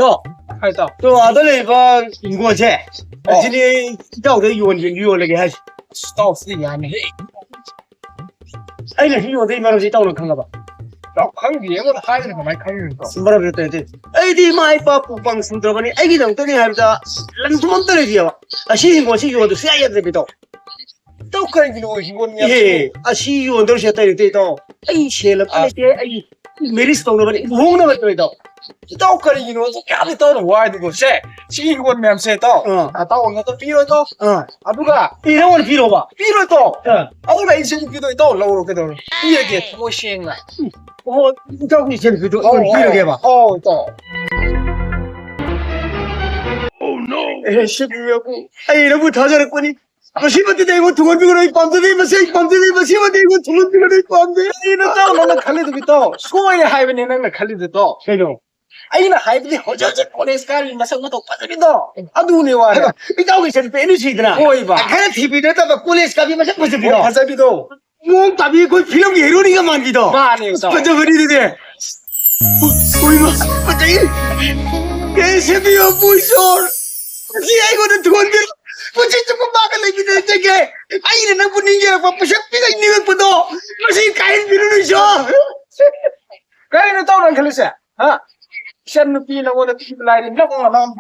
또 하이다. 또 아들이 봐 인고제 진이 또 유원게 하시 스톱 쓰기 아니. 아이는 유원데 말없이 또 간가 봐 나 강기 얘가 하이는 거 많이 강는 거. 심바라를 때지 아이디 마이 빠뿌빵 순들어가니 아이기 덩더니 하면서 랑투만 떨어지야 아시인 것이 유원도 쓰야야 되비도 또 강기 너 이건 예 아시 유원도 셨다 이때도 아이 셰럽 아이 메리스 동너버니 홍나 버터도 또 강기 너 까비 또는 와야 되고 세. 시이건 맴세 또. 아 따온 것도 필요 또. 아 누가 이런 걸 빌어 봐 필요 또. 아우라 인생 필요 또 올라오고 그도. 이게 도시행아. 저기 제일 그도 빌어 봐 또. 에이씨고 아이 너무 다 잘했거니 시버티 대고 두건비거리 밤새비 마세 밤새비 마세 시버티 대고 두건비거리 밤새 이는 또 너는 칼리도 비또. 소에 하이브는 는 칼리도 또. 그죠 아이나 하이브디 허저저 콜레스테롤 마상 것도 빠져비도. 아두네 와. 이따오게 제일 베니시드나 오이 봐. 아카라 TV에다가 콜레스 가비 마세 빠져비도 빠져비도. 뭐 답이 그 필요 예론이가 만기도 많이 또. 빠져버리는데 오이마 갑자기 개새비여 무이솔 이거는 두건비 뭐지 조금 막을래기는 되게 아이는 나 분위기야 바쁘셔피가 있는 것보다 무슨 가인 비누는 셔 Kaya tao nang kalisa. Ha? Siya no pinang una pinag-lain. Naku nga naman.